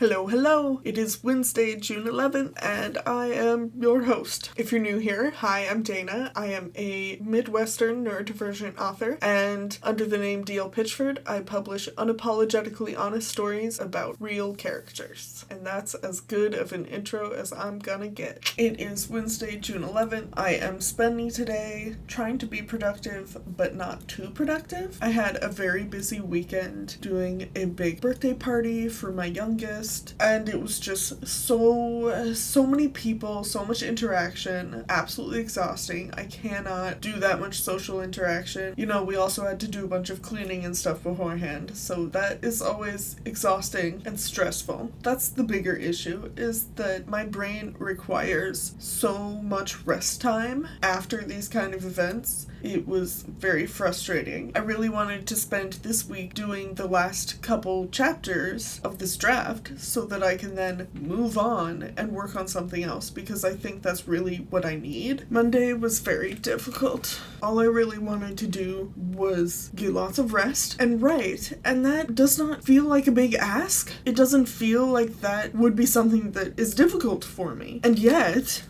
Hello, hello! It is Wednesday, June 11th, and I am your host. If you're new here, hi, I'm Dana. I am a Midwestern neurodivergent author, and under the name D.L. Pitchford, I publish unapologetically honest stories about real characters. And that's as good of an intro as I'm gonna get. It is Wednesday, June 11th. I am spending today trying to be productive, but not too productive. I had a very busy weekend doing a big birthday party for my youngest, and it was just so many people, so much interaction, absolutely exhausting. I cannot do that much social interaction. You know, we also had to do a bunch of cleaning and stuff beforehand, so that is always exhausting and stressful. That's the bigger issue, is that my brain requires so much rest time after these kind of events. It was very frustrating. I really wanted to spend this week doing the last couple chapters of this draft so that I can then move on and work on something else, because I think that's really what I need. Monday was very difficult. All I really wanted to do was get lots of rest and write, and that does not feel like a big ask. It doesn't feel like that would be something that is difficult for me. And yet,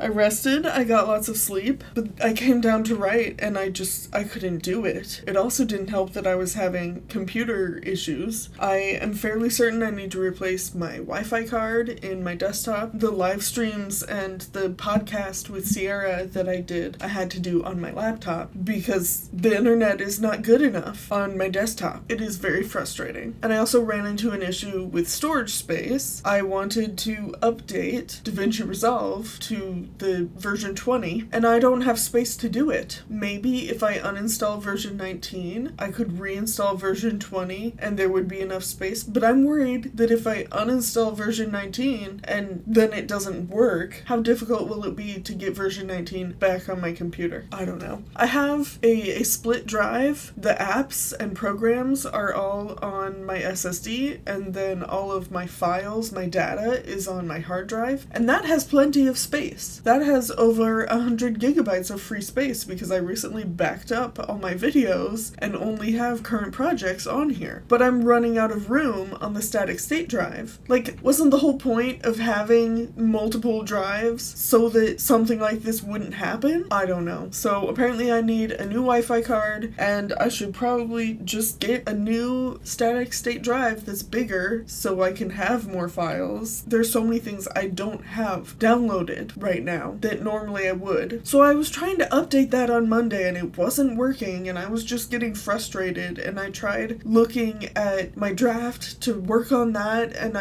I rested, I got lots of sleep, but I came down to write and I couldn't do it. It also didn't help that I was having computer issues. I am fairly certain I need to replace my Wi-Fi card in my desktop. The live streams and the podcast with Sierra that I did, I had to do on my laptop because the internet is not good enough on my desktop. It is very frustrating. And I also ran into an issue with storage space. I wanted to update DaVinci Resolve to the version 20, and I don't have space to do it. Maybe if I uninstall version 19, I could reinstall version 20 and there would be enough space, but I'm worried that if I uninstall version 19 and then it doesn't work, how difficult will it be to get version 19 back on my computer? I don't know. I have a split drive. The apps and programs are all on my SSD, and then all of my files, my data, is on my hard drive, and that has plenty of space. That has over 100 gigabytes of free space because I recently backed up all my videos and only have current projects on here. But I'm running out of room on the static state drive. Like, wasn't the whole point of having multiple drives so that something like this wouldn't happen? I don't know. So apparently I need a new Wi-Fi card, and I should probably just get a new static state drive that's bigger so I can have more files. There's so many things I don't have downloaded right now that normally I would. So I was trying to update that on Monday and it wasn't working, and I was just getting frustrated, and I tried looking at my draft to work on that, and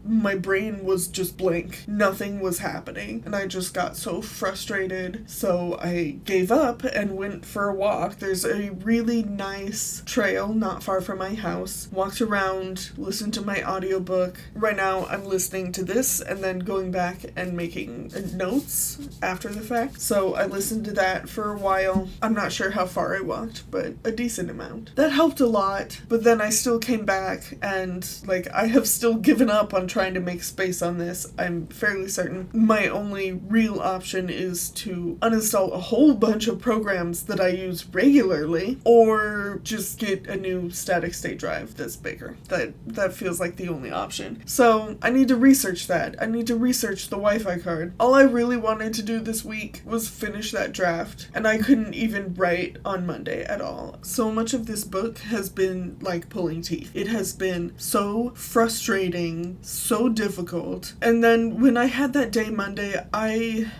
my brain was just blank. Nothing was happening, and I just got so frustrated. So I gave up and went for a walk. There's a really nice trail not far from my house. Walked around, listened to my audiobook. Right now I'm listening to this and then going back and making notes after the fact. So I listened to that for a while. I'm not sure how far I walked, but a decent amount. That helped a lot, but then I still came back and I have still given up on trying to make space on this. I'm fairly certain my only real option is to uninstall a whole bunch of programs that I use regularly, or just get a new static state drive that's bigger. That feels like the only option. So I need to research that. I need to research the Wi-Fi card. All I really wanted to do this week was finish that draft, and I couldn't even write on Monday at all. So much of this book has been like pulling teeth. It has been so frustrating, so difficult. And then when I had that day Monday,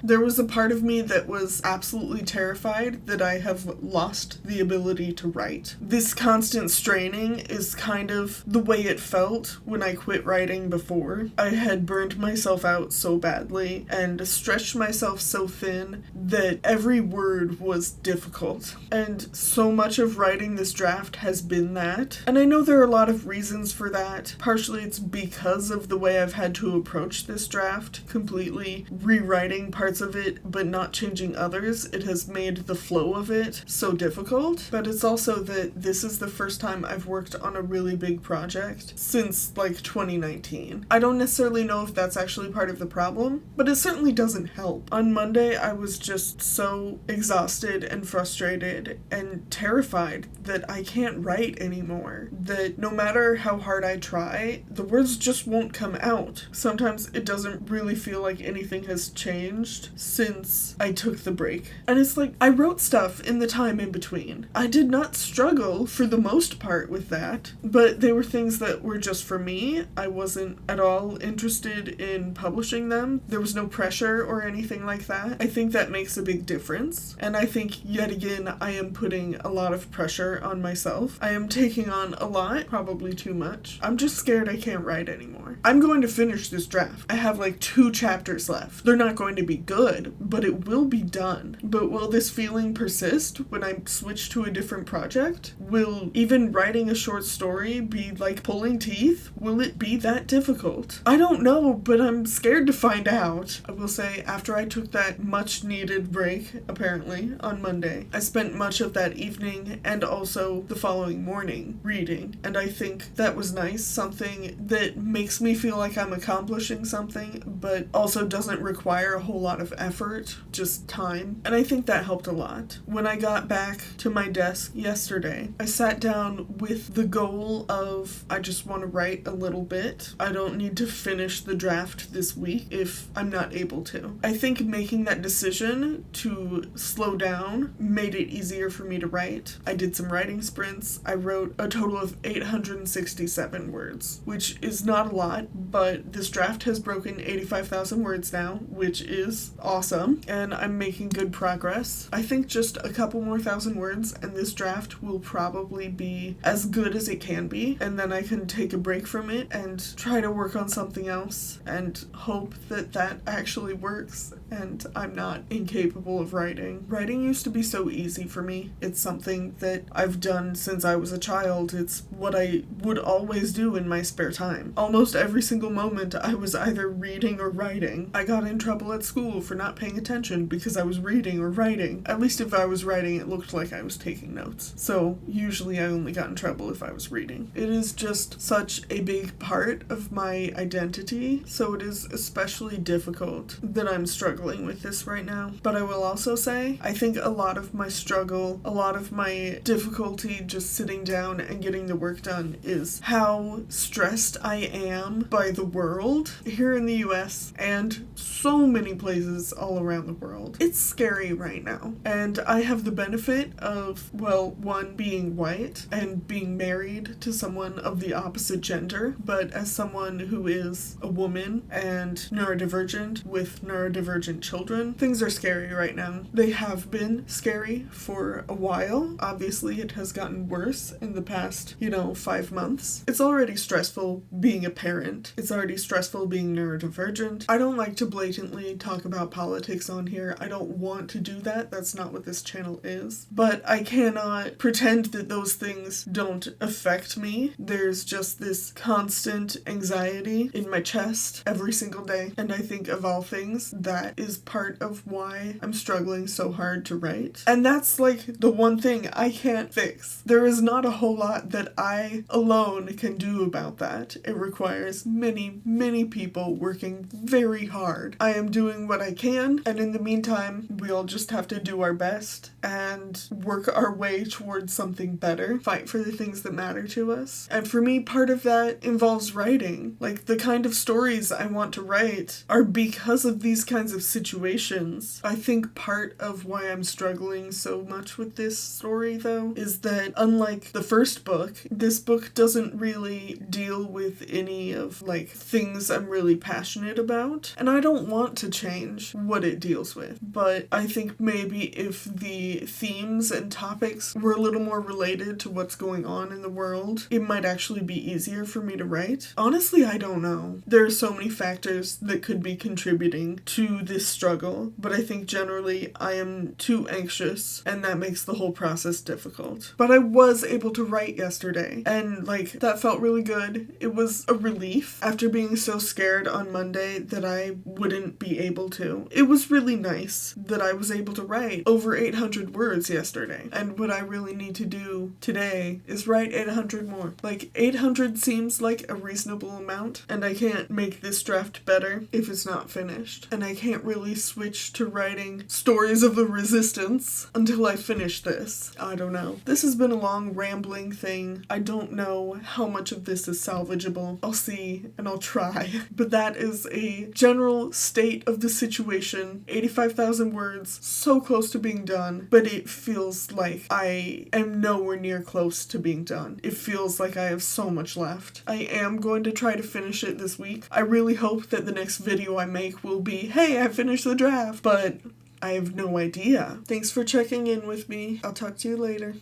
there was a part of me that was absolutely terrified that I have lost the ability to write. This constant straining is kind of the way it felt when I quit writing before. I had burned myself out so badly and stretched myself so thin that every word was difficult. And so much of writing this draft has been that. And I know there are a lot of reasons for that. Partially it's because of the way I've had to approach this draft, completely rewriting parts of it but not changing others. It has made the flow of it so difficult. But it's also that this is the first time I've worked on a really big project since 2019. I don't necessarily know if that's actually part of the problem, but but it certainly doesn't help. On Monday, I was just so exhausted and frustrated and terrified that I can't write anymore. That no matter how hard I try, the words just won't come out. Sometimes it doesn't really feel like anything has changed since I took the break. And it's like, I wrote stuff in the time in between. I did not struggle for the most part with that, but they were things that were just for me. I wasn't at all interested in publishing them. There was no pressure or anything like that. I think that makes a big difference. And I think, yet again, I am putting a lot of pressure on myself. I am taking on a lot, probably too much. I'm just scared I can't write anymore. I'm going to finish this draft. I have like 2 chapters left. They're not going to be good, but it will be done. But will this feeling persist when I switch to a different project? Will even writing a short story be like pulling teeth? Will it be that difficult? I don't know, but I'm scared to find out. I will say, after I took that much needed break, apparently, on Monday, I spent much of that evening and also the following morning reading, and I think that was nice, something that makes me feel like I'm accomplishing something, but also doesn't require a whole lot of effort, just time, and I think that helped a lot. When I got back to my desk yesterday, I sat down with the goal of, I just want to write a little bit. I don't need to finish the draft this week if I'm not able to. I think making that decision to slow down made it easier for me to write. I did some writing sprints. I wrote a total of 867 words, which is not a lot, but this draft has broken 85,000 words now, which is awesome, and I'm making good progress. I think just a couple more thousand words and this draft will probably be as good as it can be, and then I can take a break from it and try to work on something else and hope that that actually works and I'm not incapable of writing. Writing used to be so easy for me. It's something that I've done since I was a child. It's what I would always do in my spare time. Almost every single moment I was either reading or writing. I got in trouble at school for not paying attention because I was reading or writing. At least if I was writing, it looked like I was taking notes. So usually I only got in trouble if I was reading. It is just such a big part of my identity, so it is especially difficult that I'm struggling with this right now. But I will also say, I think a lot of my struggle, a lot of my difficulty just sitting down and getting the work done is how stressed I am by the world here in the US and so many places all around the world. It's scary right now. And I have the benefit of, well, one, being white and being married to someone of the opposite gender, but as someone who is a woman and neurodivergent with neurodivergent children, things are scary right now. They have been scary for a while. Obviously, it has gotten worse in the past, 5 months. It's already stressful being a parent. It's already stressful being neurodivergent. I don't like to blatantly talk about politics on here. I don't want to do that. That's not what this channel is. But I cannot pretend that those things don't affect me. There's just this constant anxiety in my chest every single day. And I think of all things, that is part of why I'm struggling so hard to write. And that's like the one thing I can't fix. There is not a whole lot that I alone can do about that. It requires many, many people working very hard. I am doing what I can, and in the meantime, we all just have to do our best and work our way towards something better, fight for the things that matter to us. And for me, part of that involves writing. Like, the kind of stories I want to write are because of these kinds of situations. I think part of why I'm struggling so much with this story, though, is that unlike the first book, this book doesn't really deal with any of, things I'm really passionate about. And I don't want to change what it deals with. But I think maybe if the themes and topics were a little more related to what's going on in the world, it might actually be easier for me to write. Honestly, I don't know. There are so many factors that could be contributing to this struggle, but I think generally I am too anxious, and that makes the whole process difficult. But I was able to write yesterday, and that felt really good. It was a relief after being so scared on Monday that I wouldn't be able to. It was really nice that I was able to write over 800 words yesterday, and what I really need to do today is write 800 more. 800 seems like a reasonable amount, and I can't make this draft better if it's not not finished, and I can't really switch to writing stories of the resistance until I finish this. I don't know. This has been a long rambling thing. I don't know how much of this is salvageable. I'll see and I'll try. But that is a general state of the situation. 85,000 words, so close to being done, but it feels like I am nowhere near close to being done. It feels like I have so much left. I am going to try to finish it this week. I really hope that the next video I make will be, hey, I finished the draft, but I have no idea. Thanks for checking in with me. I'll talk to you later.